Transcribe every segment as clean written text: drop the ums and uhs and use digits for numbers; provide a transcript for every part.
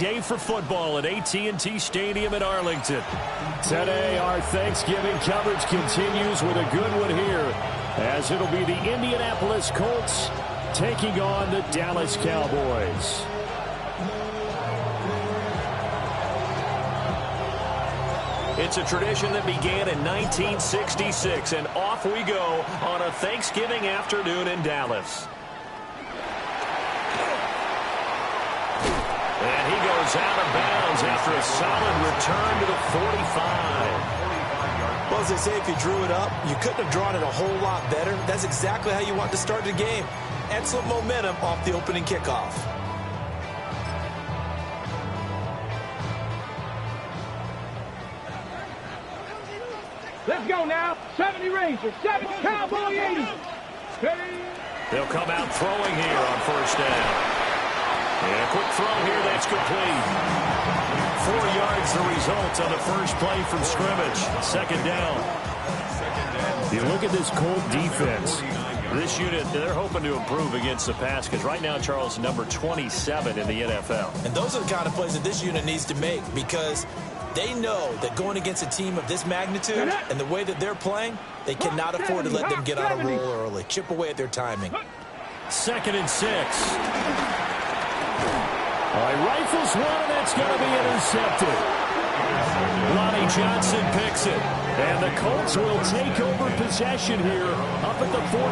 day for football at AT&T Stadium in Arlington. Today, our Thanksgiving coverage continues with a good one here, as it'll be the Indianapolis Colts taking on the Dallas Cowboys. It's a tradition that began in 1966, and off we go on a Thanksgiving afternoon in Dallas. And he goes out of bounds after a solid return to the 45. Well, as they say, if you drew it up, you couldn't have drawn it a whole lot better. That's exactly how you want to start the game. Excellent momentum off the opening kickoff. Let's go now. 70 Rangers, 70 Cowboy 80. They'll come out throwing here on first down. And a quick throw here, that's complete. 4 yards the result on the first play from scrimmage. Second down. You look at this Colt defense. This unit, they're hoping to improve against the pass because right now, Charles, number 27 in the NFL. And those are the kind of plays that this unit needs to make because they know that going against a team of this magnitude and the way that they're playing, they cannot afford to let them get on a roll early. Chip away at their timing. 2nd and 6. All right, rifles one, and that's going to be intercepted. Lonnie Johnson picks it. And the Colts will take over possession here up at the 44.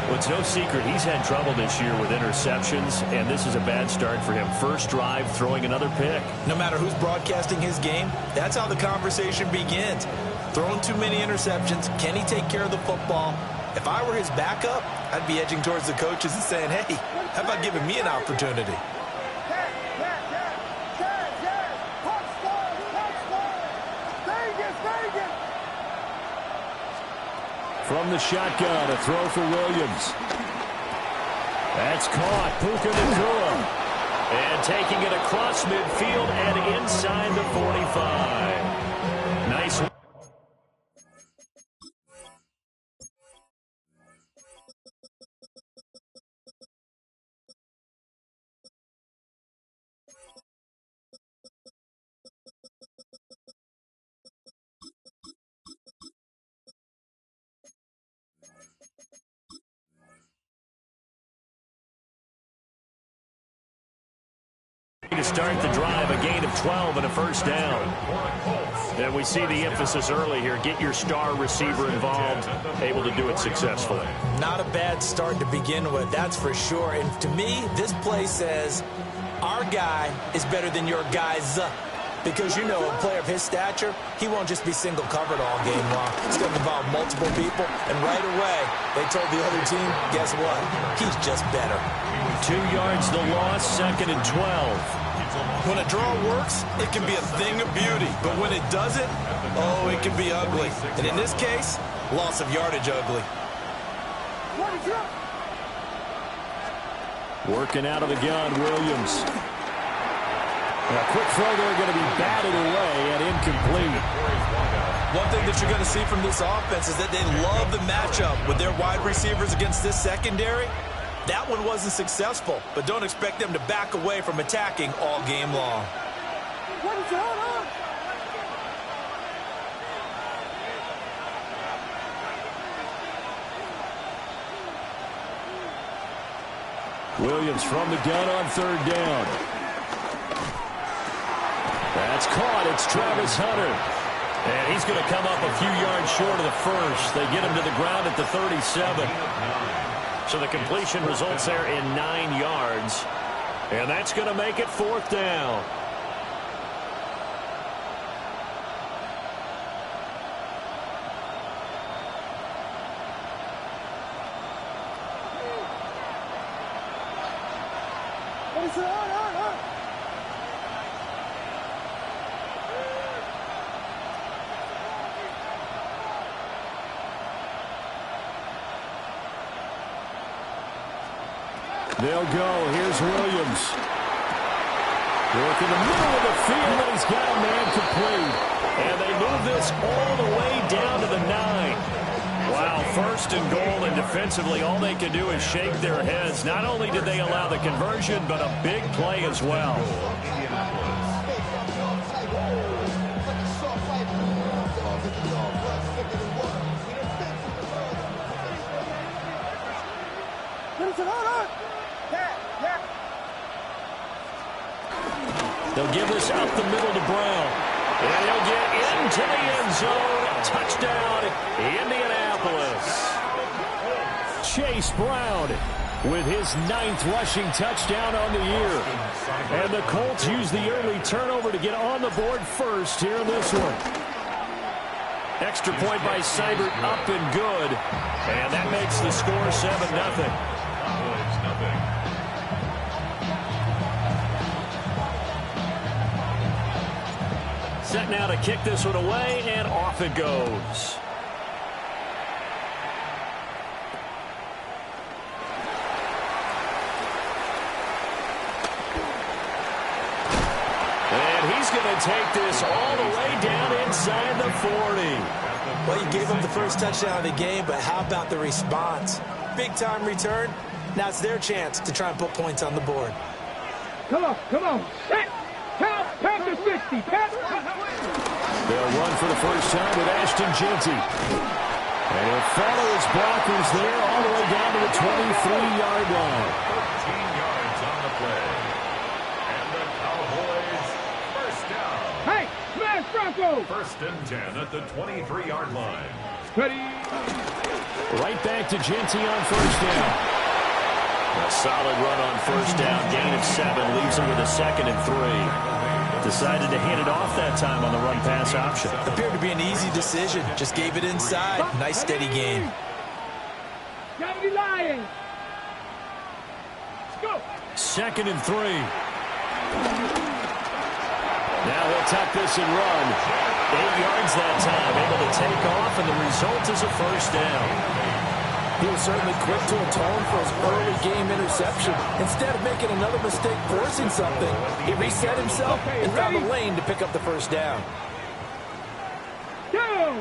Well, it's no secret he's had trouble this year with interceptions, and this is a bad start for him. First drive, throwing another pick. No matter who's broadcasting his game, that's how the conversation begins. Throwing too many interceptions, can he take care of the football? If I were his backup, I'd be edging towards the coaches and saying, hey, how about giving me an opportunity? From the shotgun, a throw for Williams. That's caught. Puka Nacua. And taking it across midfield and inside the 45. Nice. To start the drive, a gain of 12 and a first down. And we see the emphasis early here. Get your star receiver involved, able to do it successfully. Not a bad start to begin with, that's for sure. And to me, this play says our guy is better than your guys. Because, you know, a player of his stature, he won't just be single covered all game long. It's going to involve multiple people. And right away, they told the other team, guess what? He's just better. 2 yards the loss, 2nd and 12. When a draw works, it can be a thing of beauty. But when it doesn't, oh, it can be ugly. And in this case, loss of yardage ugly. Working out of the gun, Williams. A quick throw there, going to be batted away and incomplete. One thing that you're going to see from this offense is that they love the matchup with their wide receivers against this secondary. That one wasn't successful, but don't expect them to back away from attacking all game long. What is going on? Williams from the gun on 3rd down. That's caught. It's Travis Hunter. And he's going to come up a few yards short of the first. They get him to the ground at the 37. So the completion results there in 9 yards. And that's going to make it 4th down. What is it on? They'll go. Here's Williams. Work in the middle of the field, and he's got a man complete. And they move this all the way down to the 9. Wow, first and goal, and defensively, all they can do is shake their heads. Not only did they allow the conversion, but a big play as well. They'll give this out the middle to Brown. And he'll get into the end zone. Touchdown, Indianapolis. Chase Brown with his 9th rushing touchdown on the year. And the Colts use the early turnover to get on the board first here in this one. Extra point by Seibert, up and good. And that makes the score 7-0. Set now to kick this one away, and off it goes. And he's going to take this all the way down inside the 40. Well, you gave him the first touchdown of the game, but how about the response? Big-time return. Now it's their chance to try and put points on the board. Come on. Set. Count. Panther 60. They'll run for the first time with Ashton Jeanty. And he'll follow his blockers there all the way down to the 23-yard line. 13 yards on the play. And the Cowboys first down. Hey, smash Bronco. First and 10 at the 23-yard line. Ready. Right back to Jeanty on first down. A solid run on first down. Gain of 7 leaves him with a 2nd and 3. Decided to hand it off that time on the run-pass option. Appeared to be an easy decision. Just gave it inside. Nice, steady game. 70 Lions. Let's go. 2nd and 3. Now he'll tuck this and run. 8 yards that time. Able to take off, and the result is a first down. He was certainly quick to atone for his early game interception. Instead of making another mistake forcing something, he reset himself and found a lane to pick up the first down. Down.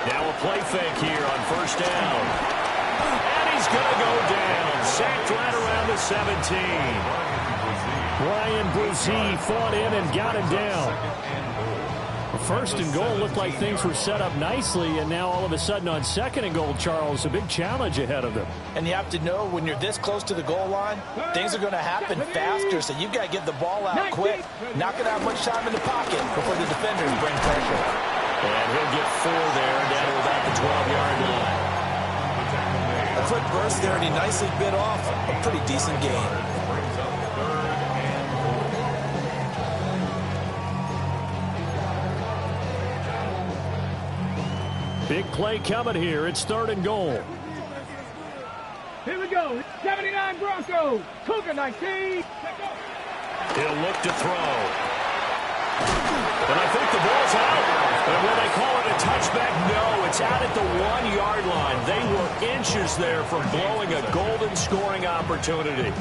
Now a play fake here on first down. And he's going to go down. Sacked right around the 17. Ryan Brzee fought in and got him down. First and goal looked like things were set up nicely, and now all of a sudden on 2nd and goal, Charles, a big challenge ahead of them. And you have to know when you're this close to the goal line, things are going to happen faster, so you've got to get the ball out quick. Not going to have much time in the pocket before the defenders bring pressure. And he'll get 4 there, down to about the 12-yard line. A quick burst there, and he nicely bit off a pretty decent gain. Big play coming here. It's 3rd and goal. Here we go. 79 Broncos. Cougar 19. He'll look to throw. And I think the ball's out. And when they call it a touchback, no, it's out at the 1-yard line. They were inches there from blowing a golden scoring opportunity.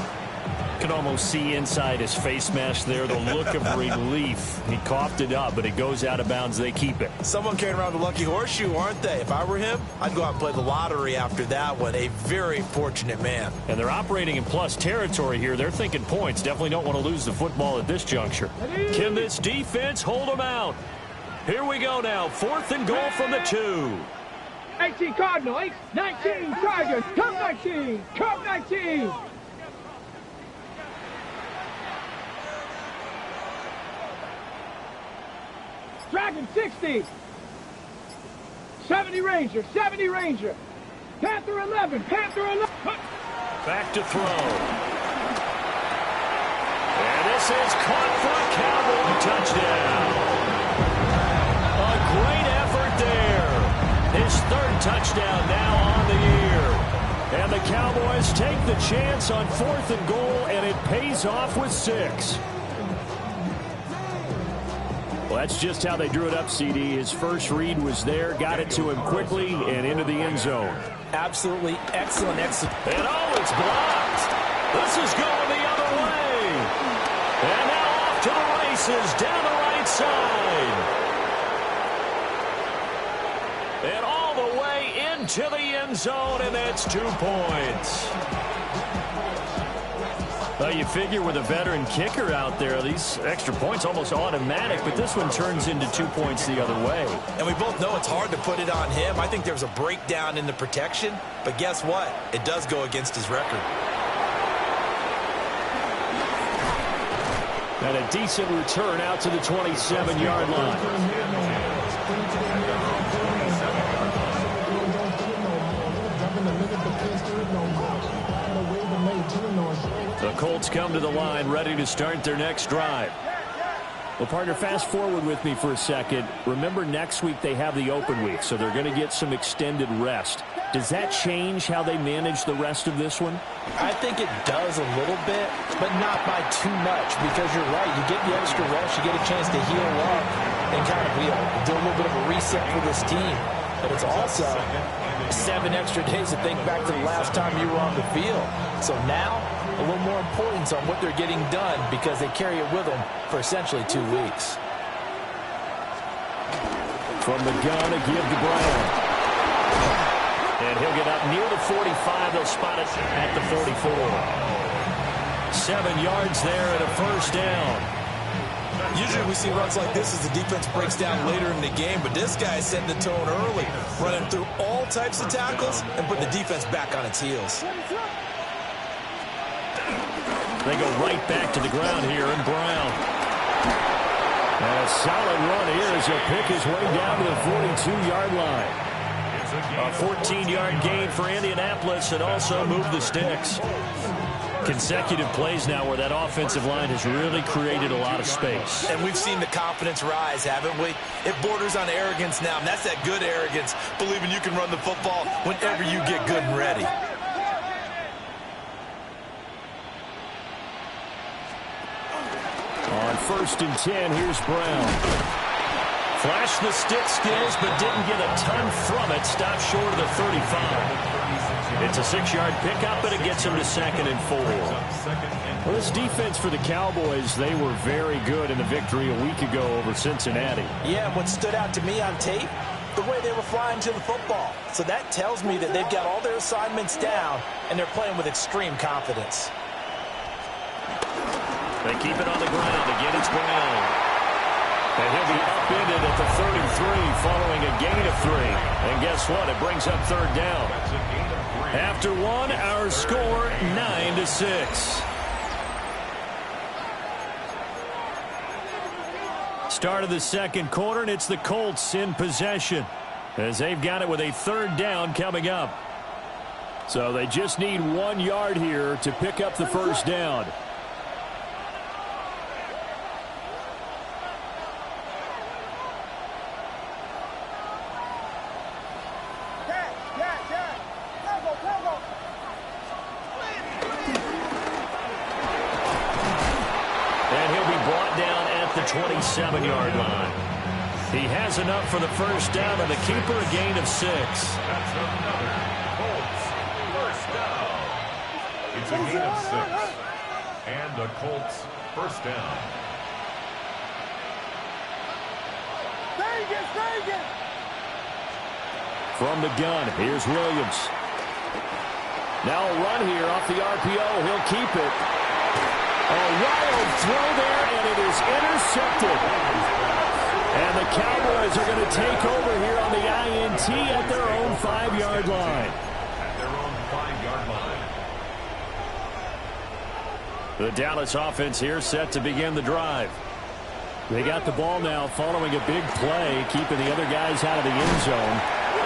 Can almost see inside his face mask there the look of relief. He coughed it up, but it goes out of bounds. They keep it. Someone carrying around the lucky horseshoe, aren't they? If I were him, I'd go out and play the lottery after that one. A very fortunate man. And they're operating in plus territory here. They're thinking points. Definitely don't want to lose the football at this juncture. Can this defense hold them out? Here we go now. 4th and goal from the 2. 18 Cardinals. 19 Tigers. Cup 19. Cup 19. Dragon 60. 70 Ranger. 70 Ranger. Panther 11. Panther 11. Back to throw. And this is caught for a Cowboy touchdown. A great effort there. His 3rd touchdown now on the year. And the Cowboys take the chance on 4th and goal, and it pays off with 6. Well, that's just how they drew it up, CD. His first read was there, got it to him quickly, and into the end zone. Absolutely excellent. And oh, it's blocked. This is going the other way. And now off to the races down the right side. And all the way into the end zone, and that's 2 points. Well, you figure with a veteran kicker out there, these extra points almost automatic, but this one turns into 2 points the other way. And we both know it's hard to put it on him. I think there's a breakdown in the protection, but guess what? It does go against his record. And a decent return out to the 27-yard line. The Colts come to the line, ready to start their next drive. Well, partner, fast forward with me for a second. Remember, next week they have the open week, so they're going to get some extended rest. Does that change how they manage the rest of this one? I think it does a little bit, but not by too much, because you're right. You get the extra rest, you get a chance to heal up and kind of do a little bit of a reset for this team. But it's also 7 extra days to think back to the last time you were on the field. So now, a little more importance on what they're getting done because they carry it with them for essentially 2 weeks. From the gun, a give to Brown. And he'll get up near the 45. They'll spot it at the 44. 7 yards there and a first down. Usually we see runs like this as the defense breaks down later in the game, but this guy is setting the tone early, running through all types of tackles and putting the defense back on its heels. They go right back to the ground here, and Brown. And a solid run here as he'll pick his way down to the 42-yard line. A 14-yard gain for Indianapolis and also move the sticks. Consecutive plays now where that offensive line has really created a lot of space. And we've seen the confidence rise, haven't we? It borders on arrogance now, and that's that good arrogance, believing you can run the football whenever you get good and ready. On 1st and 10, here's Brown. Flashed the stick skills, but didn't get a ton from it. Stopped short of the 35. It's a 6-yard pickup, and it gets him to 2nd and 4. Well, this defense for the Cowboys, they were very good in the victory a week ago over Cincinnati. Yeah, what stood out to me on tape, the way they were flying to the football. So that tells me that they've got all their assignments down, and they're playing with extreme confidence. They keep it on the ground. Again, it's Brown. And he'll be upended at the 33 following a gain of 3. And guess what? It brings up 3rd down. After 1, our score 9-6. Start of the 2nd quarter, and it's the Colts in possession as they've got it with a 3rd down coming up. So they just need 1 yard here to pick up the 1st down. And he'll be brought down at the 27-yard line. He has enough for the 1st down, and the keeper a gain of 6. That's another Colts first down. It's a gain of 6. And the Colts first down. From the gun, here's Williams. Now a run here off the RPO. He'll keep it. A wild throw there, and it is intercepted. And the Cowboys are going to take over here on the INT at their own 5-yard line. At their own 5-yard line. The Dallas offense here set to begin the drive. They got the ball now following a big play, keeping the other guys out of the end zone.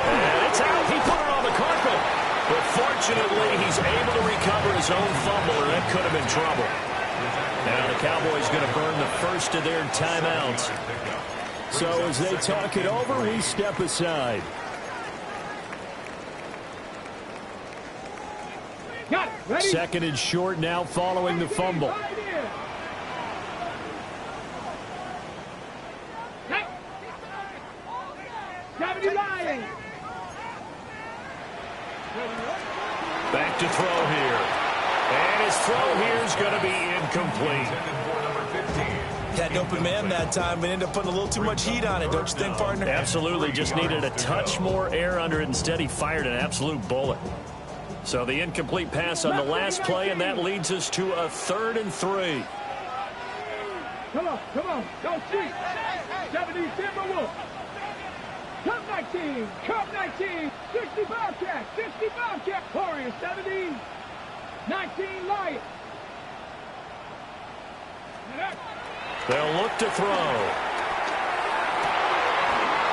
And it's out. He put it on the carpet. But fortunately, he's able to recover his own fumble, or that could have been trouble. Now the Cowboys going to burn the first of their timeouts. So as they talk it over, we step aside. Got it. Ready? 2nd and short now following the fumble. Back to throw here. And his throw here is going to be incomplete. Had an open man that time, but ended up putting a little too much heat on it, don't you think, partner? Absolutely. Just needed a touch more air under it. Instead, he fired an absolute bullet. So the incomplete pass on the last play, and that leads us to a 3rd and 3. Come on, don't cheat. 70 Timberwolves. Cup 19, Cup 19, 60 Bobcats, 60 Bobcats. Warriors 70, 19 Lions. They'll look to throw.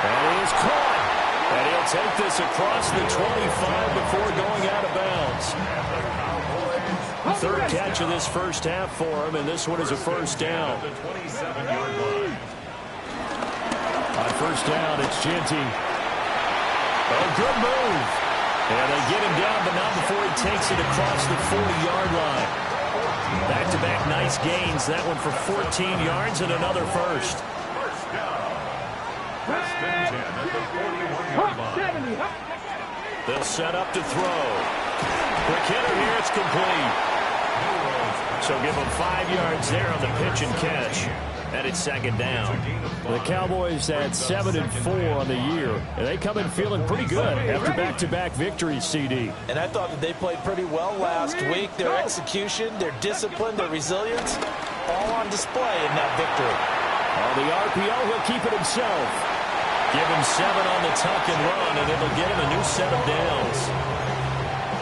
And he is caught. And he'll take this across the 25 before going out of bounds. 3rd catch of this first half for him, and this one is a first down. On first down, it's Genty. Oh, good move. And they get him down, but not before he takes it across the 40-yard line. Back-to-back nice gains. That one for 14 yards and another first. First and 10 at the 41-yard line. They'll set up to throw. Quick hitter here. It's complete. So give them 5 yards there on the pitch and catch. And it's 2nd down. The Cowboys had 7-4 on the year, and they come in feeling pretty good after back-to-back victories, CD. And I thought that they played pretty well last week. Their execution, their discipline, their resilience, all on display in that victory. On the RPO, he'll keep it himself. Give him 7 on the tuck and run, and it'll get him a new set of downs.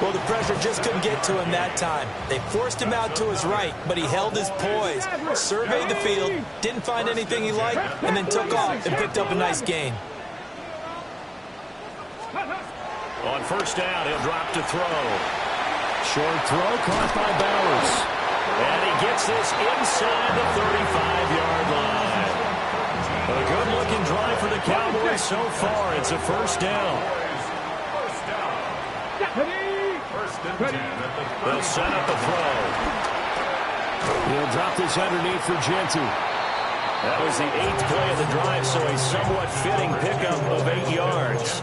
Well, the pressure just couldn't get to him that time. They forced him out to his right, but he held his poise, surveyed the field, didn't find anything he liked, and then took off and picked up a nice gain. On first down, he'll drop to throw. Short throw caught by Bowers. And he gets this inside the 35-yard line. A good-looking drive for the Cowboys so far. It's a first down. They'll set up a throw. He'll drop this underneath for Genty. That was the 8th play of the drive, so a somewhat fitting pickup of 8 yards.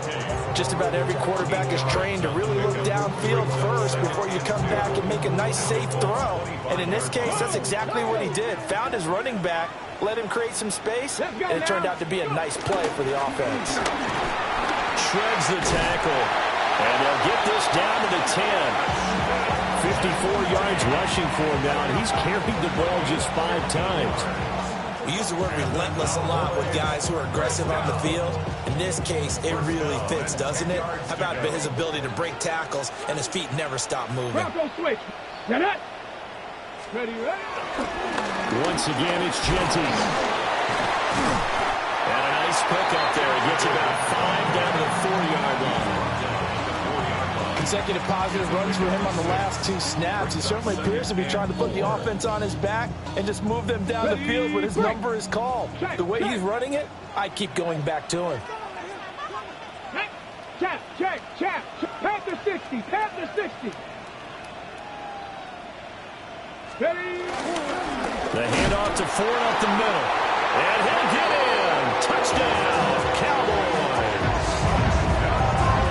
Just about every quarterback is trained to really look downfield first before you come back and make a nice, safe throw. And in this case, that's exactly what he did. Found his running back, let him create some space, and it turned out to be a nice play for the offense. Shreds the tackle. And they'll get this down to the 10. 54 yards rushing for him now, and he's carried the ball just 5 times. We use the word relentless a lot with guys who are aggressive on the field. In this case, it really fits, doesn't it? How about his ability to break tackles and his feet never stop moving? Bronco switch. Get it. Ready. Once again, it's Genty. And a nice pickup there. He gets about 5 down to the 40-yard line. Consecutive positive runs for him on the last 2 snaps. He certainly appears to be trying to put the offense on his back and just move them down the field when his number is called. The way he's running it, I keep going back to him. Check. Panther 60. Panther 60. Steady. The handoff to Ford up the middle. And he'll get in. Touchdown, Cowboys.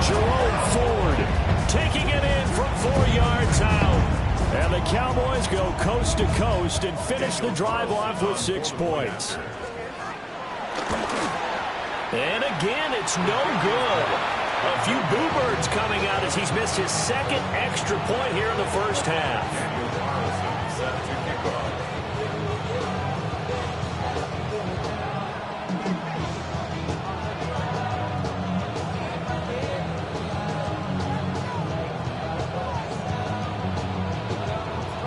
Jerome Ford taking it in from 4 yards out. And the Cowboys go coast to coast and finish the drive off with 6 points. And again, it's no good. A few boo birds coming out as he's missed his 2nd extra point here in the first half.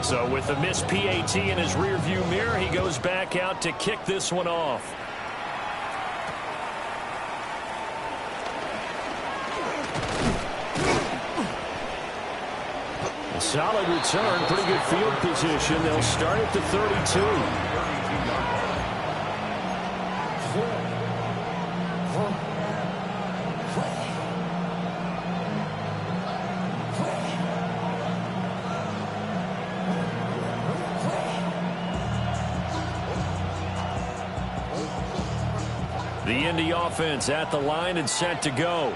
So with the missed PAT in his rearview mirror, he goes back out to kick this one off. A solid return, pretty good field position. They'll start at the 32. The Indy offense at the line and set to go.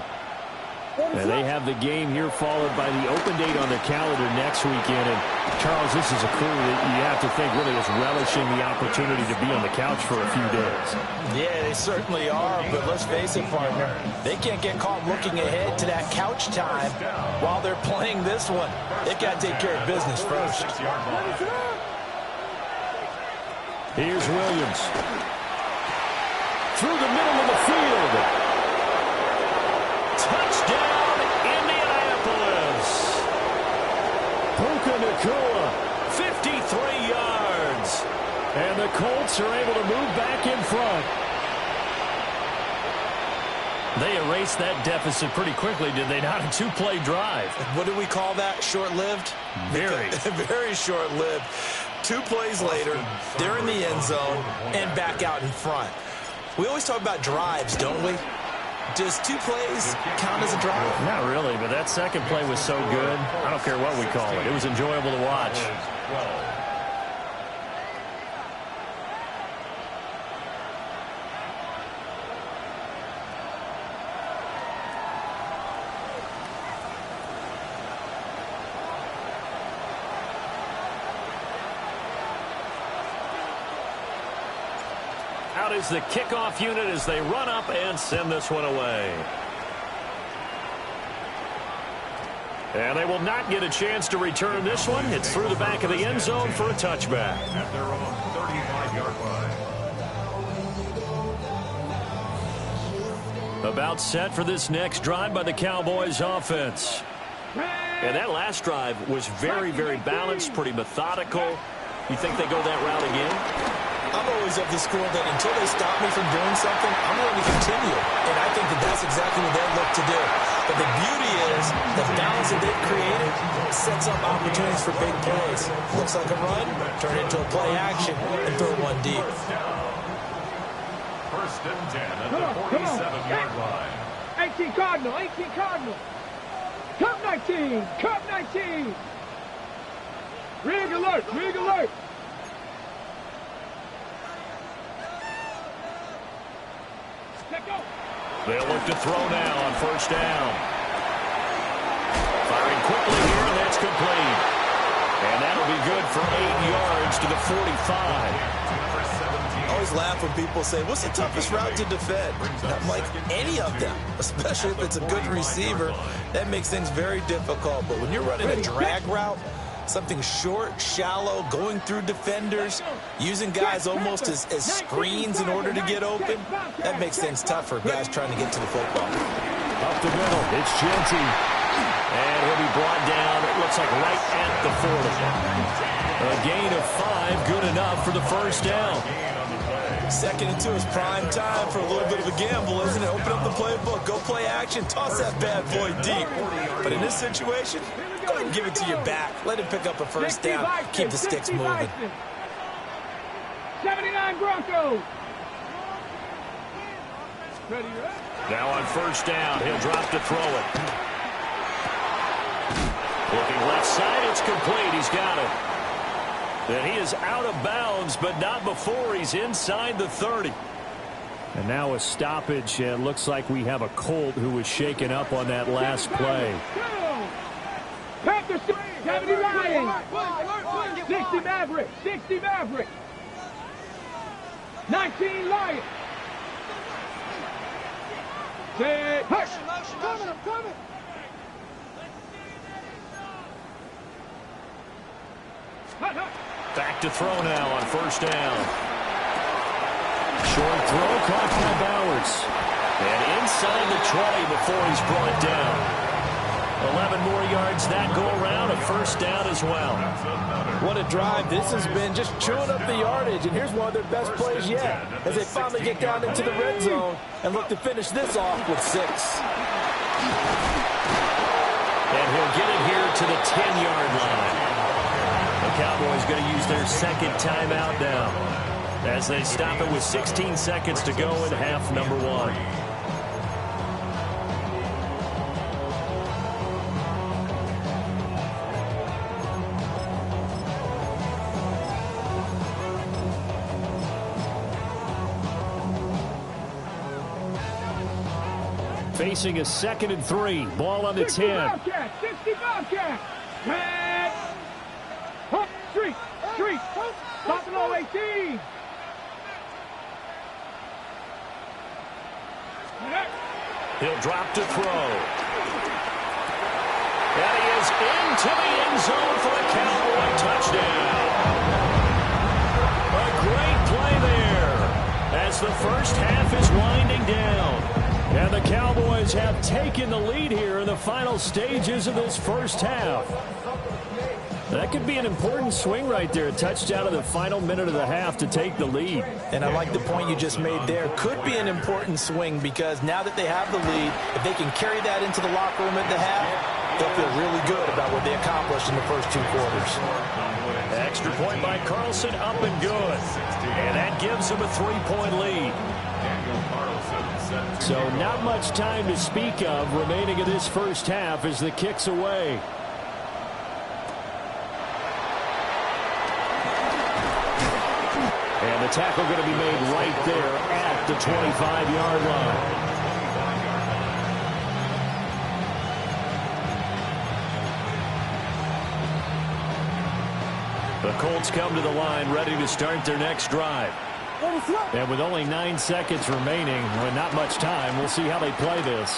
And they have the game here followed by the open date on their calendar next weekend. And, Charles, this is a crew that you have to think really is relishing the opportunity to be on the couch for a few days. Yeah, they certainly are, but let's face it, partner, they can't get caught looking ahead to that couch time while they're playing this one. They got to take care of business first. Here's Williams. Through the middle of the field. Touchdown, Indianapolis. Puka Nacua, 53 yards. And the Colts are able to move back in front. They erased that deficit pretty quickly, did they not? A two-play drive. What do we call that? Short-lived? Very. Very short-lived. 2 plays later, they're in the end zone and back out in front. We always talk about drives, don't we? Does 2 plays count as a drive? Not really, but that second play was so good. I don't care what we call it. It was enjoyable to watch. Out is the kickoff unit as they run up and send this one away. And they will not get a chance to return this one. It's through the back of the end zone for a touchback. At their own 35-yard line. About set for this next drive by the Cowboys offense. And that last drive was very, very balanced, pretty methodical. You think they go that route again? I'm always of the school that until they stop me from doing something, I'm going to continue. And I think that that's exactly what they look to do. But the beauty is the balance that they've created sets up opportunities for big plays. Looks like a run, turn it into a play action, and throw one deep. First and 10 at the 47-yard line. 18 Cardinal, 18 Cardinal. Cup 19, Cup 19. Rig alert, rig alert. They'll look to throw now on first down. Firing quickly here, and that's complete. And that'll be good for 8 yards to the 45. I always laugh when people say, what's the toughest route to defend? And I'm like, any of them, especially if it's a good receiver. That makes things very difficult. But when you're running a drag route, something short, shallow, going through defenders, using guys almost as screens in order to get open, that makes things tough for guys trying to get to the football. Up the middle, it's Genty. And he'll be brought down, it looks like right at the 40. A gain of 5, good enough for the first down. 2nd and 2 is prime time for a little bit of a gamble, isn't it? Open up the playbook, go play action, toss that bad boy deep. But in this situation, go ahead and give it to your back. Let him pick up a first down. Keep the sticks moving. 79 Broncos. Ready, now on first down, he'll drop to throw it. Looking left side, it's complete. He's got it. And he is out of bounds, but not before he's inside the 30. And now a stoppage. It looks like we have a Colt who was shaken up on that last play. Panthers, 70 Lions. 60 Maverick. 60 Maverick. 19 Lions. Hush. I'm coming. Back to throw now on first down. Short throw caught by Bowers. And inside the 20 before he's brought down. 11 more yards that go around, a first down as well. What a drive. This has been just chewing up the yardage. And here's one of their best plays yet as they finally get down into the red zone and look to finish this off with 6. And he'll get it here to the 10-yard line. The Cowboys going to use their second timeout now as they stop it with 16 seconds to go in half number 1. Facing a 2nd and 3. Ball on the 10. 60 Bobcat. Red. Hook. Street. Stop below 18. He'll drop to throw. And he is into the end zone for a Cowboy touchdown. A great play there as the first half is winding down. And the Cowboys have taken the lead here in the final stages of this first half. That could be an important swing right there. A touchdown in the final minute of the half to take the lead. And I like the point you just made there. Could be an important swing because now that they have the lead, if they can carry that into the locker room at the half, they'll feel really good about what they accomplished in the first 2 quarters. Extra point by Carlson, up and good. And that gives them a 3-point lead. So not much time to speak of remaining in this first half as the kick's away. And the tackle going to be made right there at the 25-yard line. The Colts come to the line ready to start their next drive. And with only 9 seconds remaining, with not much time, we'll see how they play this.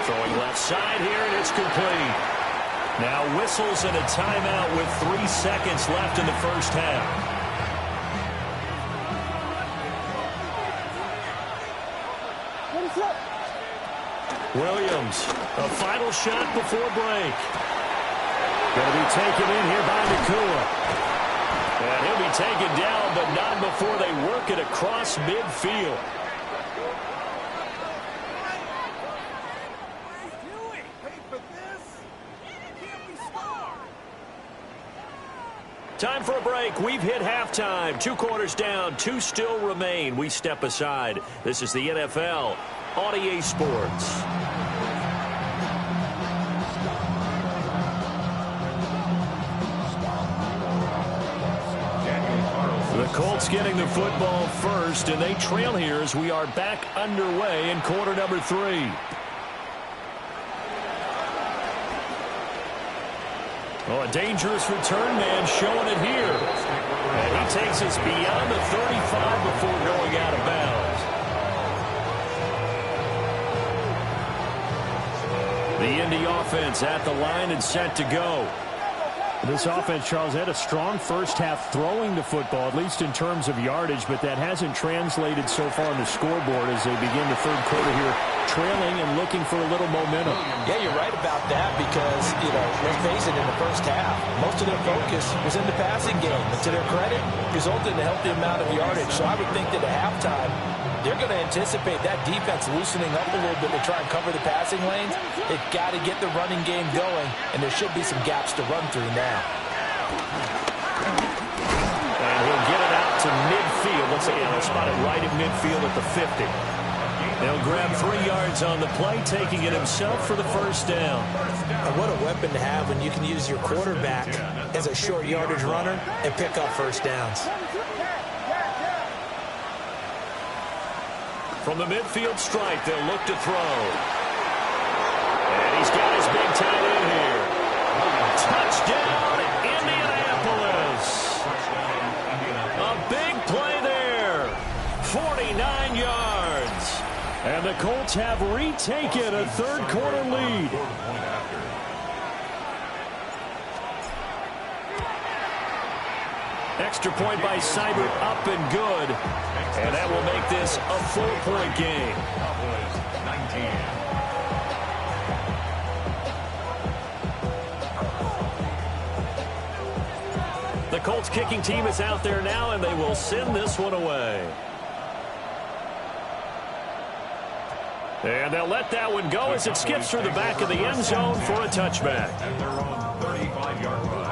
Throwing left side here, and it's complete. Now whistles and a timeout with 3 seconds left in the first half. Williams, a final shot before break. Going to be taken in here by Nakua. And he'll be taken down, but not before they work it across midfield. Time for a break. We've hit halftime. 2 quarters down, 2 still remain. We step aside. This is the NFL on EA Sports. The Colts getting the football first, and they trail here as we are back underway in quarter number 3. Oh, a dangerous return man showing it here. And he takes us beyond the 35 before going out of bounds. The Indy offense at the line and set to go. This offense, Charles, had a strong first half throwing the football, at least in terms of yardage, but that hasn't translated so far on the scoreboard as they begin the third quarter here, trailing and looking for a little momentum. Yeah, you're right about that because, let's face it, in the first half, most of their focus was in the passing game. And to their credit, resulted in a healthy amount of yardage. So I would think that at halftime, they're going to anticipate that defense loosening up a little bit to try and cover the passing lanes. They've got to get the running game going, and there should be some gaps to run through now. And he'll get it out to midfield. Let's see, they'll spot it right at midfield at the 50. They'll grab 3 yards on the play, taking it himself for the first down. And what a weapon to have when you can use your quarterback as a short yardage runner and pick up first downs. From the midfield stripe, they'll look to throw. And he's got his big tight end here. Touchdown, Indianapolis. A big play there. 49 yards. And the Colts have retaken a third quarter lead. Extra point by Seibert, up and good. And that will make this a 4-point game. The Colts kicking team is out there now, and they will send this one away. And they'll let that one go as it skips through the back of the end zone for a touchback. And they're on 35-yard line.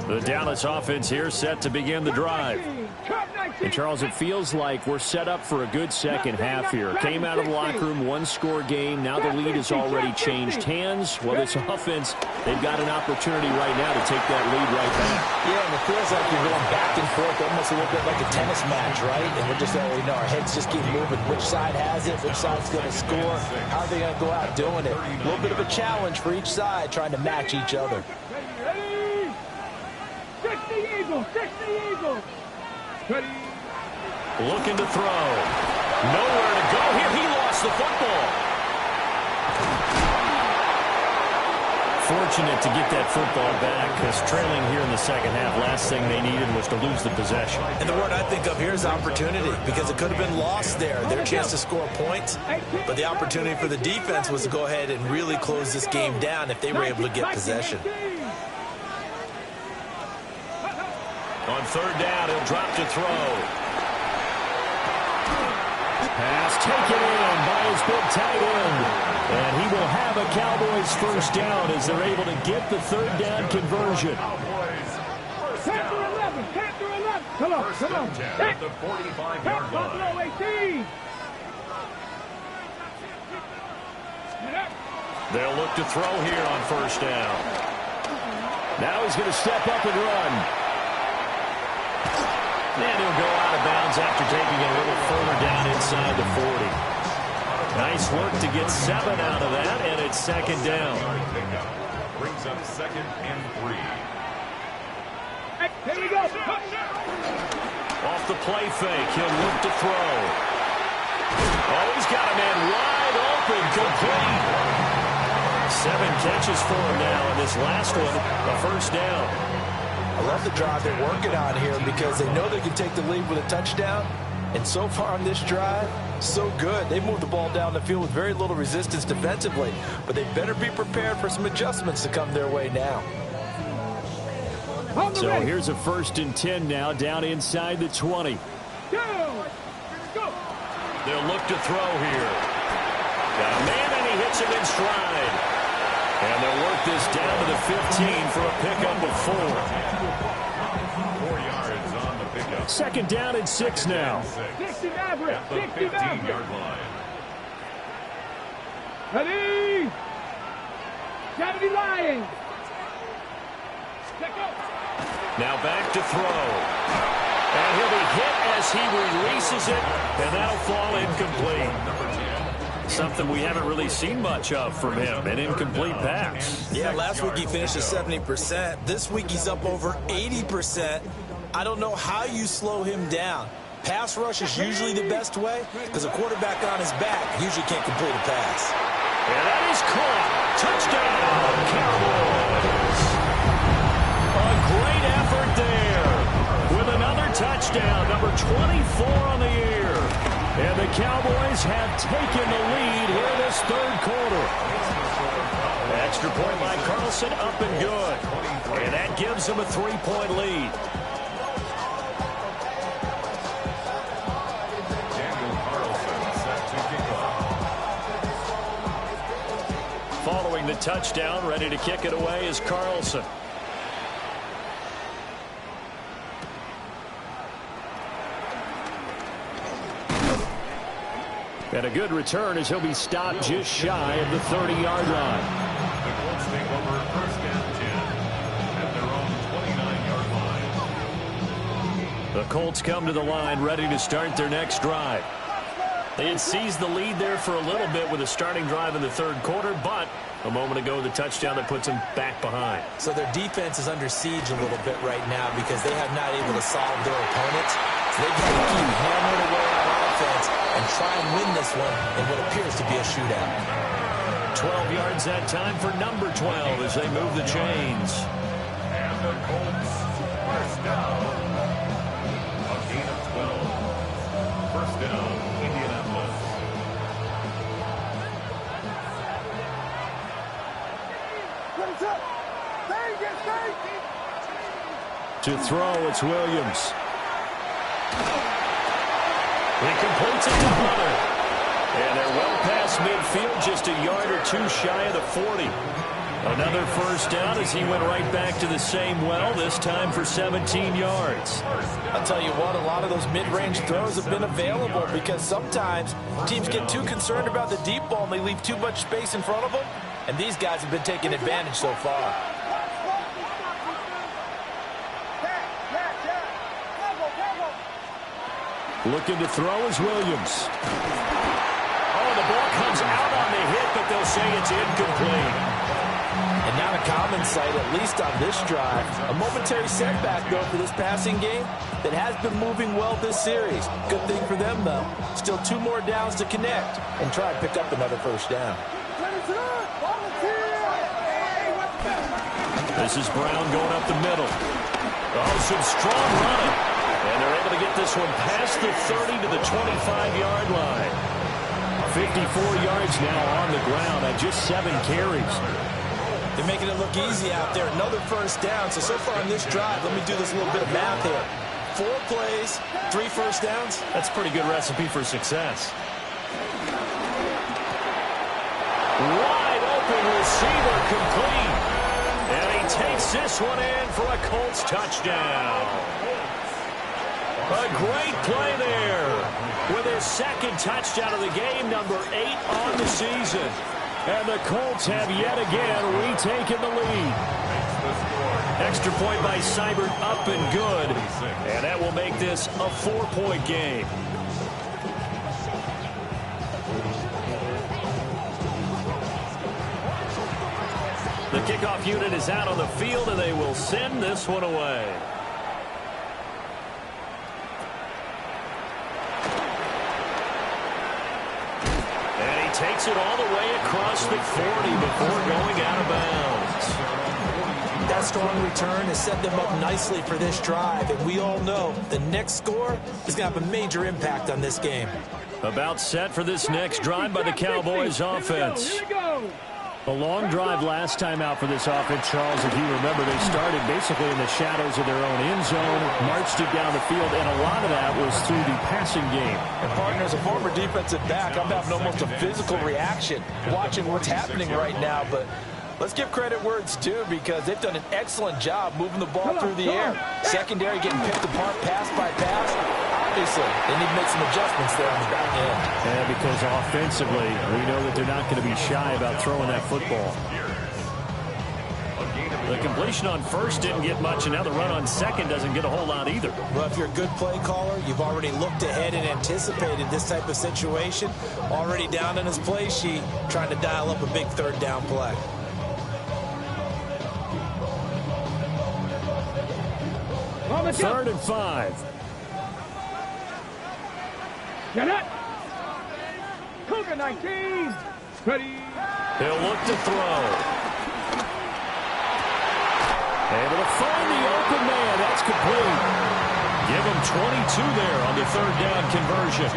The Dallas offense here set to begin the drive. Cup 19. And, Charles, it feels like we're set up for a good second half here. Came out of the locker room, one-score game. Now the lead has already changed hands. Well, this offense, they've got an opportunity right now to take that lead right back. Yeah, and it feels like you're going back and forth, almost a little bit like a tennis match, right? And we're just, our heads just keep moving. Which side has it? Which side's going to score? How are they going to go out doing it? A little bit of a challenge for each side, trying to match each other. Ready? 60 Eagles! 60 Eagles! Ready? Looking to throw. Nowhere to go here. He lost the football. Fortunate to get that football back, because trailing here in the second half, last thing they needed was to lose the possession. And the word I think of here is opportunity, because it could have been lost there. Their chance to score points, but the opportunity for the defense was to go ahead and really close this game down if they were able to get possession. On third down, he'll drop to throw. Pass taken in by his big tight end. And he will have a Cowboys first down as they're able to get the third down conversion. 10 through 11. 10 through 11. Come on, come on. At the 45-yard line. Buffalo 18. They'll look to throw here on first down. Now he's going to step up and run. And he'll go out of bounds after taking it a little further down inside the 40. Nice work to get 7 out of that, and it's second down. Brings up 2nd and 3. Hey, here we go. Off the play fake, he'll look to throw. Oh, he's got a man wide open, complete. 7 catches for him now, and this last one, a first down. I love the drive they're working on here because they know they can take the lead with a touchdown. And so far on this drive, so good. They moved the ball down the field with very little resistance defensively. But they better be prepared for some adjustments to come their way now. So here's a 1st and 10 now, down inside the 20. Go. They'll look to throw here. Got a man, and he hits him in stride. And they'll work this down to the 15 for a pickup of 4. 4 yards on the pickup. 2nd down and 6 now. 60 average. At the 60 average. 15-yard line. Ready? Saturday Lions. Check out. Now back to throw. And he'll be hit as he releases it, and that'll fall incomplete. Something we haven't really seen much of from him, an incomplete pass. Yeah, last week he finished at 70%. This week he's up over 80%. I don't know how you slow him down. Pass rush is usually the best way because a quarterback on his back usually can't complete a pass. And that is caught. Touchdown, Cowboys. A great effort there with another touchdown, number 24 on the year. And the Cowboys have taken the lead here this third quarter. Extra point by Carlson, up and good. And that gives them a 3-point lead. Following the touchdown, ready to kick it away is Carlson. And a good return as he'll be stopped just shy of the 30-yard line. The Colts take over 1st and 10 at their own 29-yard line. The Colts come to the line ready to start their next drive. They had seized the lead there for a little bit with a starting drive in the third quarter, but a moment ago the touchdown that puts them back behind. So their defense is under siege a little bit right now because they have not able to solve their opponents. So they've got to keep hammering away on offense and try and win this one in what appears to be a shootout. 12 yards that time for number 12 as they move the chains. And the Colts, first down. A gain of 12. First down, Indianapolis. To throw, it's Williams. He completes it to Hunter. And they're well past midfield, just a yard or two shy of the 40. Another first down as he went right back to the same well, this time for 17 yards. I'll tell you what, a lot of those mid-range throws have been available because sometimes teams get too concerned about the deep ball and they leave too much space in front of them, and these guys have been taking advantage so far. Looking to throw is Williams. Oh, the ball comes out on the hit, but they'll say it's incomplete. And not a common sight, at least on this drive. A momentary setback, though, for this passing game that has been moving well this series. Good thing for them, though. Still 2 more downs to connect and try and pick up another first down. This is Brown going up the middle. Oh, some strong running. And they're able to get this one past the 30 to the 25-yard line. 54 yards now on the ground at just 7 carries. They're making it look easy out there. Another first down. So far on this drive, let me do this little bit of math here. 4 plays, 3 first downs. That's a pretty good recipe for success. Wide open receiver complete. And he takes this one in for a Colts touchdown. A great play there with his second touchdown of the game, number 8 on the season. And the Colts have yet again retaken the lead. Extra point by Seibert up and good. And that will make this a 4-point game. The kickoff unit is out on the field, and they will send this one away. Takes it all the way across the 40 before going out of bounds. That strong return has set them up nicely for this drive, and we all know the next score is going to have a major impact on this game. About set for this next drive by the Cowboys offense. Here we go. A long drive last time out for this offense, Charles. If you remember, they started basically in the shadows of their own end zone, marched it down the field, and a lot of that was through the passing game. And, partner, as a former defensive back, I'm having almost a physical reaction watching what's happening right now. But let's give credit where it's due because they've done an excellent job moving the ball through the air. Secondary getting picked apart pass by pass. Obviously, they need to make some adjustments there on the back end. Yeah, because offensively, we know that they're not going to be shy about throwing that football. The completion on first didn't get much, and now the run on second doesn't get a whole lot either. Well, if you're a good play caller, you've already looked ahead and anticipated this type of situation. Already down in his play sheet, trying to dial up a big third down play. Third and 5. Get it. Cougar 19. Ready. He'll look to throw. Able to find the open man. That's complete. Give him 22 there on the third down conversion.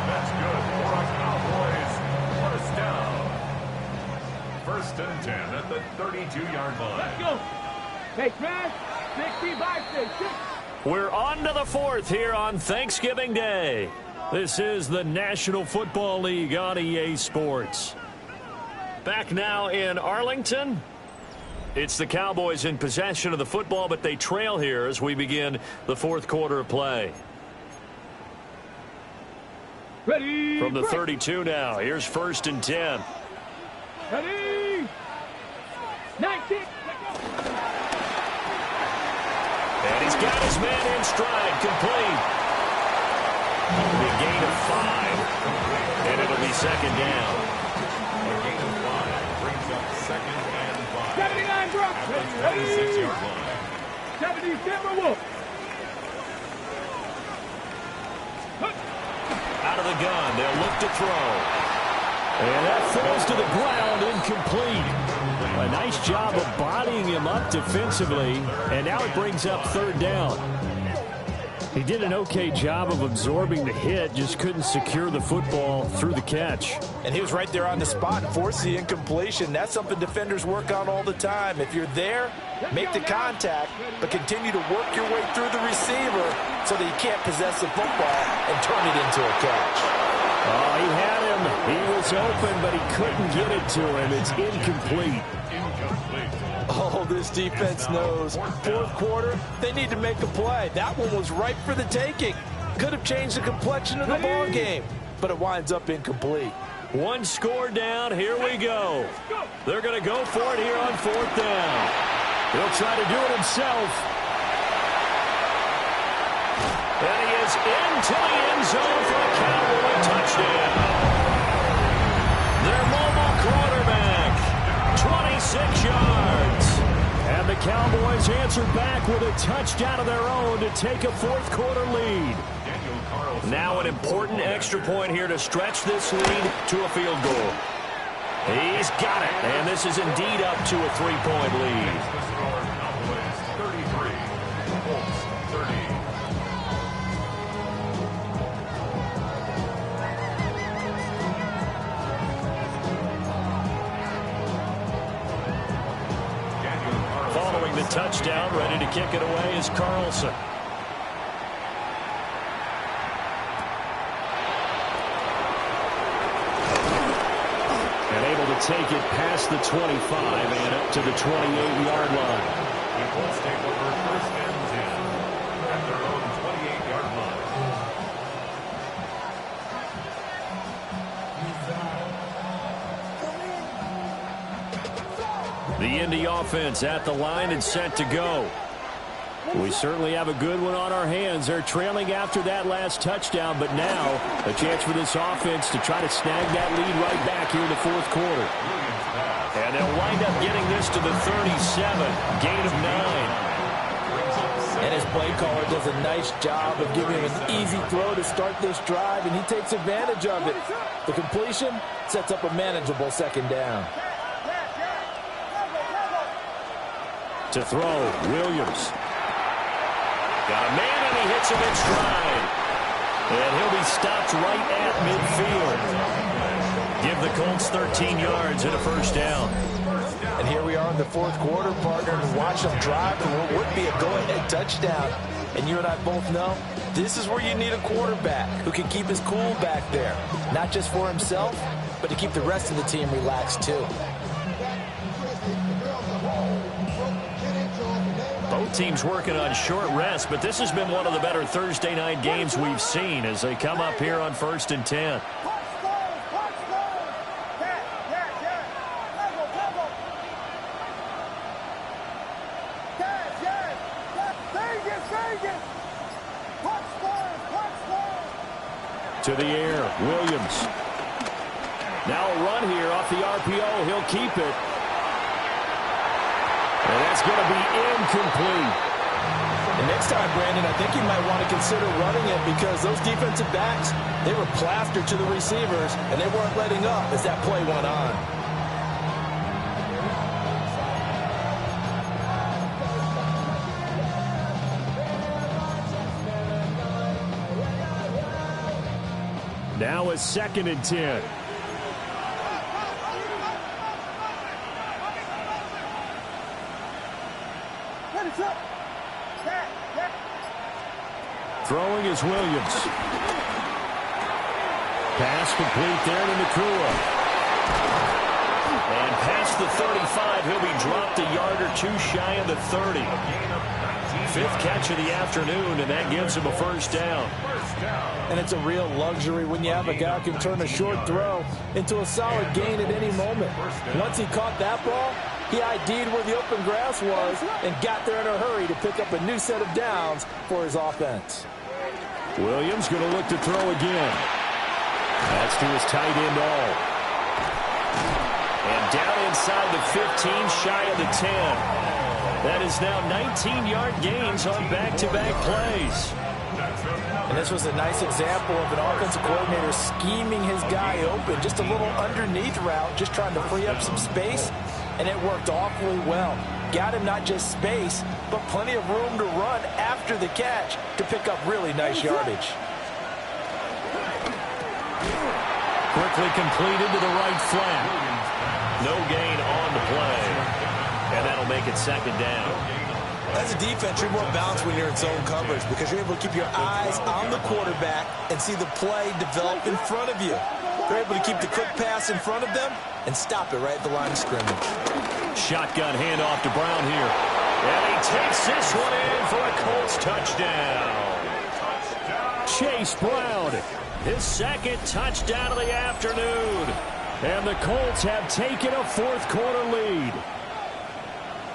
That's good for a Cowboys first down. 1st and 10 at the 32-yard line. Let's go. Take man. 65 station. We're on to the 4th here on Thanksgiving Day. This is the National Football League on EA Sports. Back now in Arlington. It's the Cowboys in possession of the football, but they trail here as we begin the 4th quarter of play. Ready. From the 32 now, here's 1st and 10. Ready. 19. And he's got his man in stride, complete. A gain of 5, and it'll be 2nd down. A gain of 5 brings up 2nd and 5. 79 drop. At the 26-yard line. 70 Timberwolf. Out of the gun, they'll look to throw. And that falls to the ground, incomplete. A nice job of bodying him up defensively, and now it brings up 3rd down. He did an okay job of absorbing the hit, just couldn't secure the football through the catch. And he was right there on the spot and forced the incompletion. That's something defenders work on all the time. If you're there, make the contact, but continue to work your way through the receiver so that you can't possess the football and turn it into a catch. Oh, he had him. He was open, but he couldn't get it to him. It's incomplete. Oh, this defense knows. Fourth quarter, they need to make a play. That one was ripe for the taking. Could have changed the complexion of the ball game, but it winds up incomplete. One score down. Here we go. They're going to go for it here on fourth down. He'll try to do it himself. And he is into the end zone for a Cowboy touchdown. Their mobile quarterback, 26 yards. And the Cowboys answer back with a touchdown of their own to take a fourth quarter lead. Now an important extra point here to stretch this lead to a field goal. He's got it, and this is indeed up to a 3-point lead. Following the touchdown, ready to kick it away is Carlson. Take it past the 25 and up to the 28-yard line. The Colts take over first and 10 at their own 28-yard line. The Indy offense at the line and set to go. We certainly have a good one on our hands. They're trailing after that last touchdown, but now a chance for this offense to try to snag that lead right back here in the fourth quarter. And they'll wind up getting this to the 37, gain of 9. And his play caller does a nice job of giving him an easy throw to start this drive, and he takes advantage of it. The completion sets up a manageable second down. To throw, Williams. Got a man, and he hits him in stride. And he'll be stopped right at midfield. Give the Colts 13 yards and a first down. And here we are in the fourth quarter, partner, and watch them drive for what would be a go-ahead touchdown. And you and I both know this is where you need a quarterback who can keep his cool back there. Not just for himself, but to keep the rest of the team relaxed too. Both teams working on short rest, but this has been one of the better Thursday night games we've seen as they come up here on 1st and 10. To the air, Williams. Now a run here off the RPO. He'll keep it. And that's going to be incomplete. And next time, Brandon, I think you might want to consider running it because those defensive backs, they were plastered to the receivers, and they weren't letting up as that play went on. Now a 2nd and 10. Throwing is Williams. Pass complete there to Nakua. And past the 35, he'll be dropped a yard or two shy of the 30. 5th catch of the afternoon, and that gives him a first down. And it's a real luxury when you have a guy who can turn a short throw into a solid gain at any moment. Once he caught that ball, he ID'd where the open grass was and got there in a hurry to pick up a new set of downs for his offense. Williams going to look to throw again. That's to his tight end all. And down inside the 15, shy of the 10. That is now 19-yard gains on back-to-back plays. And this was a nice example of an offensive coordinator scheming his guy open. Just a little underneath route, just trying to free up some space. And it worked awfully well. Got him not just space, but plenty of room to run after the catch to pick up really nice yardage. Quickly completed to the right flat. No gain on the play. And that'll make it 2nd down. As a defense, you're more balanced when you're in zone coverage because you're able to keep your eyes on the quarterback and see the play develop in front of you. They're able to keep the quick pass in front of them and stop it right at the line of scrimmage. Shotgun handoff to Brown here. And he takes this one in for a Colts touchdown. Chase Brown, his second touchdown of the afternoon. And the Colts have taken a fourth-quarter lead.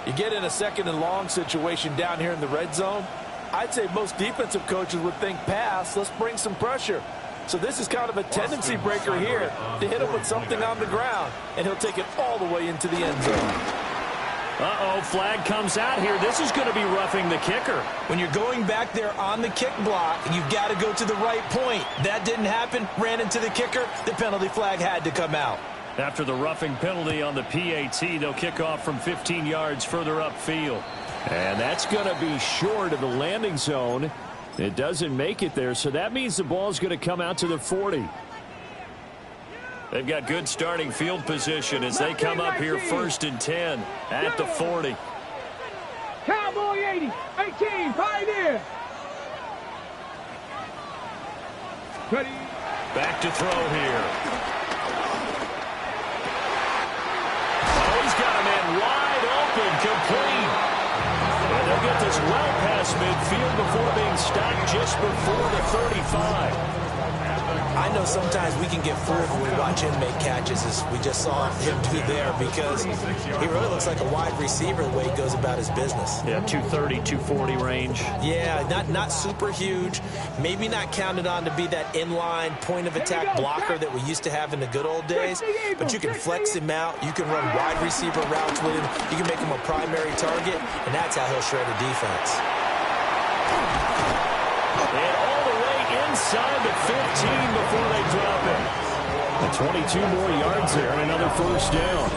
You get in a second and long situation down here in the red zone, I'd say most defensive coaches would think pass, let's bring some pressure. So this is kind of a tendency breaker here to hit him with something on the ground, and he'll take it all the way into the end zone. Uh-oh, flag comes out here. This is going to be roughing the kicker. When you're going back there on the kick block, you've got to go to the right point. That didn't happen, ran into the kicker. The penalty flag had to come out. After the roughing penalty on the PAT, they'll kick off from 15 yards further upfield. And that's going to be short of the landing zone. It doesn't make it there, so that means the ball's going to come out to the 40. They've got good starting field position as they come up here 1st and 10 at the 40. Cowboy 80, 18, Pioneer. Ready. Back to throw here. Oh, he's got a man wide open, complete. And they'll get this well past midfield before being stopped just before the 35. I know sometimes we can get fooled when we watch him make catches, as we just saw him do there, because he really looks like a wide receiver the way he goes about his business. Yeah, 230, 240 range. Yeah, not super huge. Maybe not counted on to be that inline point-of-attack blocker that we used to have in the good old days, but you can flex him out. You can run wide receiver routes with him. You can make him a primary target, and that's how he'll shred a defense. And all the way inside the 15 before they drop it. And 22 more yards there and another first down.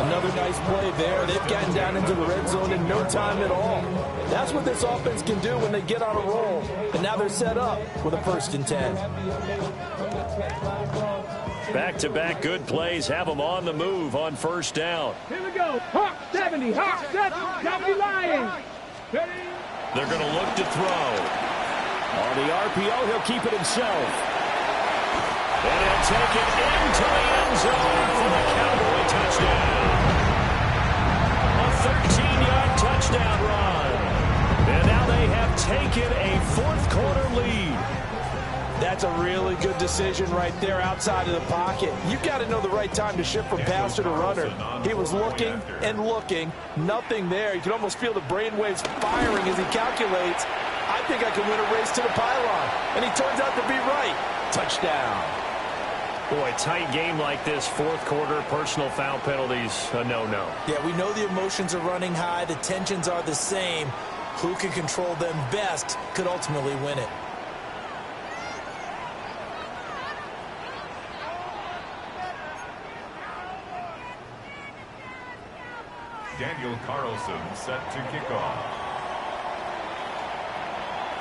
Another nice play there. They've gotten down into the red zone in no time at all. That's what this offense can do when they get on a roll. And now they're set up with a 1st and 10. Back-to-back good plays have them on the move on first down. Here we go. Hawk 70, Hawk 70, W Lions. Ready. They're going to look to throw. On the RPO, he'll keep it himself. And he'll take it into the end zone for the Cowboy touchdown. A 13-yard touchdown run. And now they have taken a fourth-quarter lead. That's a really good decision right there outside of the pocket. You've got to know the right time to shift from passer to runner. He was looking and looking. Nothing there. You can almost feel the brainwaves firing as he calculates, I think I can win a race to the pylon. And he turns out to be right. Touchdown. Boy, tight game like this, fourth quarter, personal foul penalties, a no-no. Yeah, we know the emotions are running high. The tensions are the same. Who can control them best could ultimately win it. Daniel Carlson set to kick off.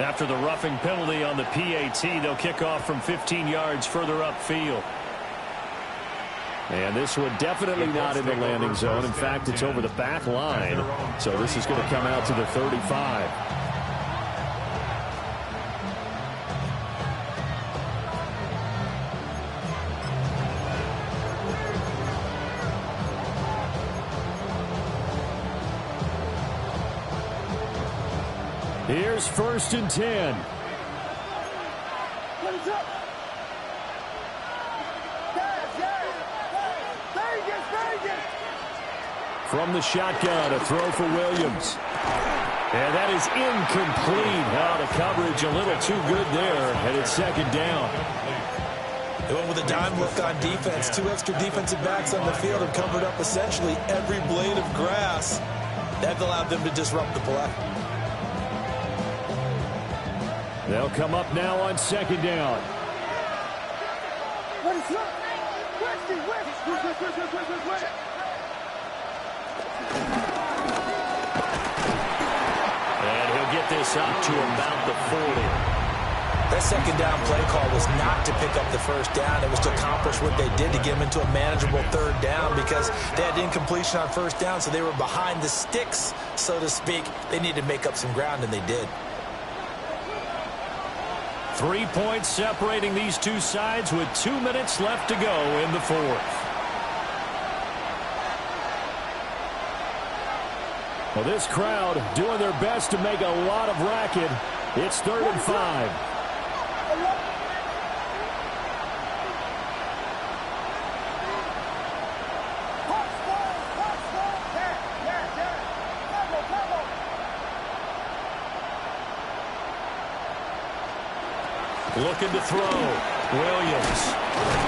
After the roughing penalty on the PAT, they'll kick off from 15 yards further upfield. And this one definitely not in the landing zone. In fact, it's over the back line. So this is going to come out to the 35. Here's 1st and 10. From the shotgun, a throw for Williams. And that is incomplete. Now the coverage a little too good there, and it's 2nd down. They went with a dime look on defense. 2 extra defensive backs on the field and covered up essentially every blade of grass. That allowed them to disrupt the play. They'll come up now on 2nd down. And he'll get this up to about the 40. That second down play call was not to pick up the first down. It was to accomplish what they did to get them into a manageable third down because they had incompletion on first down, so they were behind the sticks, so to speak. They needed to make up some ground, and they did. 3 points separating these two sides with 2 minutes left to go in the fourth. Well, this crowd doing their best to make a lot of racket. It's 3rd and 5. Looking to throw. Williams.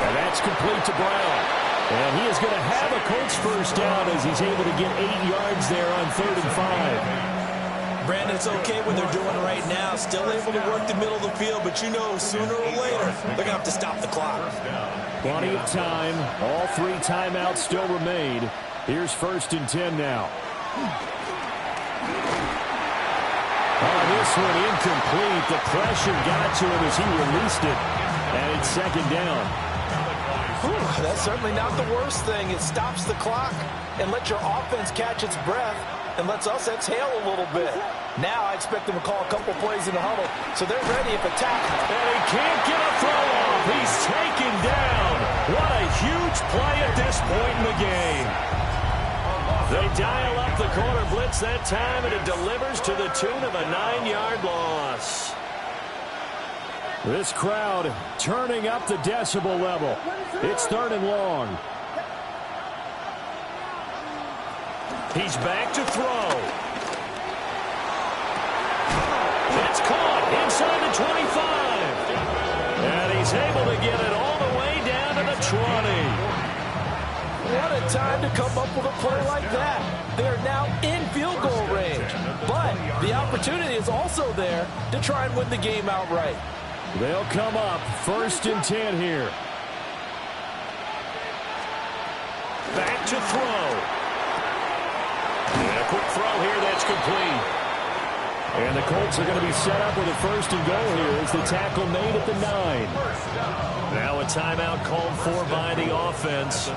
And that's complete to Brown. And he is going to have a Colts first down as he's able to get 8 yards there on 3rd and 5. Brandon, it's okay what they're doing right now. Still able to work the middle of the field, but you know sooner or later they're going to have to stop the clock. Plenty of time. All 3 timeouts still remain. Here's 1st and 10 now. Oh, this one incomplete. The pressure got to him as he released it. And it's 2nd down. Whew, that's certainly not the worst thing. It stops the clock and lets your offense catch its breath and lets us exhale a little bit. Now I expect them to call a couple plays in the huddle, so they're ready if attack. And he can't get a throw off. He's taken down. What a huge play at this point in the game. They dial up the corner blitz that time, and it delivers to the tune of a 9-yard loss. This crowd turning up the decibel level. It's 3rd and long. He's back to throw. It's caught inside the 25. And he's able to get it all the way down to the 20. What a time to come up with a play like that. They're now in field goal range. But the opportunity is also there to try and win the game outright. They'll come up 1st and 10 here. Back to throw. And a quick throw here that's complete. And the Colts are going to be set up with a 1st and goal here as the tackle made at the 9. Now a timeout called for by the offense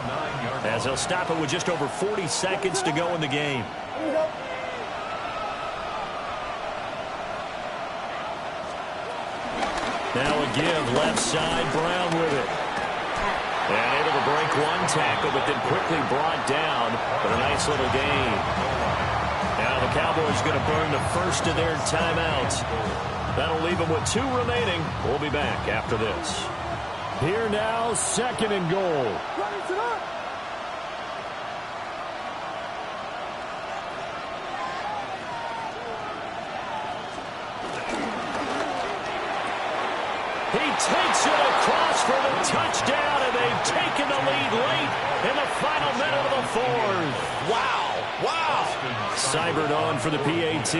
as they'll stop it with just over 40 seconds to go in the game. Now a give left side, Brown with it. And able to break one tackle, but then quickly brought down with a nice little gain. Now the Cowboys going to burn the first of their timeouts. That'll leave them with 2 remaining. We'll be back after this. Here now, 2nd and goal. He takes it across for the touchdown, and they've taken the lead late in the final minute of the 4th. Wow. Wow. Cybert on for the PAT.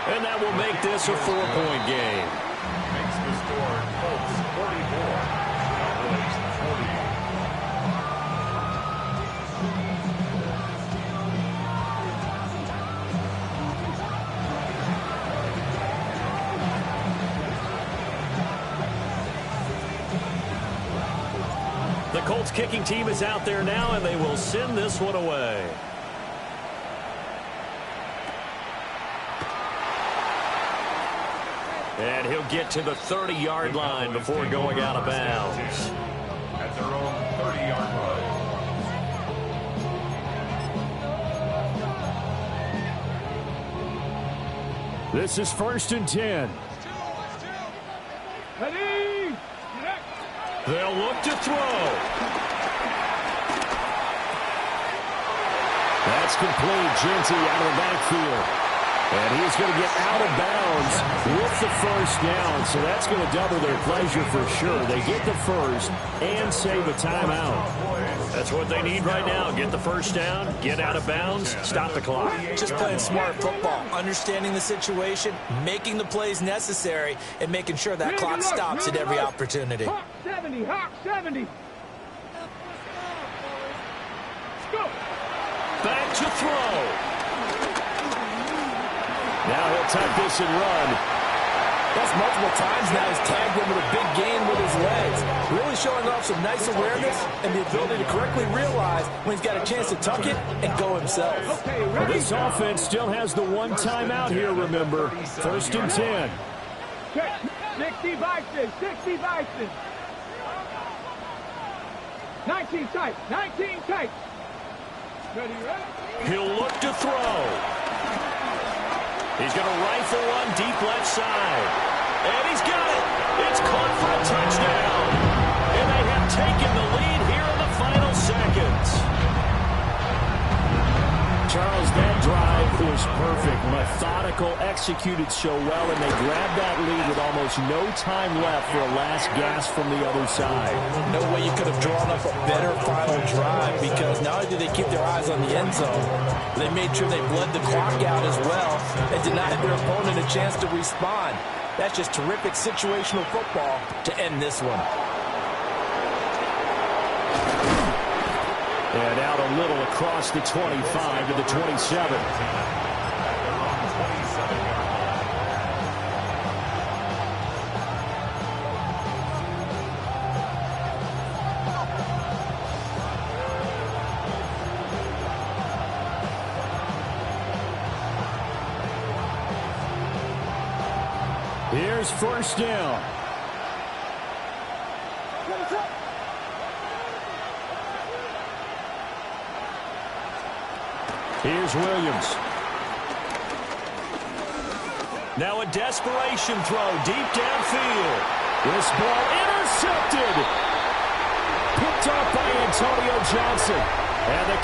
And that will make this a 4-point game. Makes the score Colts 44, Cowboys 40. The Colts kicking team is out there now, and they will send this one away. And he'll get to the 30-yard line before going out of bounds. At their own 30-yard line. This is 1st and 10. Ready? They'll look to throw. That's complete. Genty out of the backfield. And he's going to get out of bounds with the first down. So that's going to double their pleasure for sure. They get the first and save a timeout. That's what they need right now. Get the first down, get out of bounds, stop the clock. Just playing smart football, understanding the situation, making the plays necessary, and making sure that clock stops at every opportunity. Hawk 70, Hawk 70. Let's go. Back to throw. tuck this and run. That's multiple times now he's tagged him with a big gain with his legs. Really showing off some nice awareness and the ability to correctly realize when he's got a chance to tuck it and go himself. Okay, Well, ready? this offense still has the one timeout here, remember. 1st and 10. Check. 60 Bison, 60 Bison. 19 tight, 19 tight. Ready, ready? He'll look to throw. He's going to rifle one deep left side. And he's got it. It's caught for a touchdown. And they have taken the lead here in the final seconds. Charles, that drive was perfect. Methodical, executed so well, and they grabbed that lead with almost no time left for a last gasp from the other side. No way you could have drawn up a better final drive, because not only did they keep their eyes on the end zone, they made sure they bled the clock out as well and denied their opponent a chance to respond. That's just terrific situational football to end this one. And out a little across the 25 to the 27. Here's 1st down. Here's Williams. Now a desperation throw deep downfield. This ball intercepted. Picked off by Antonio Johnson. And the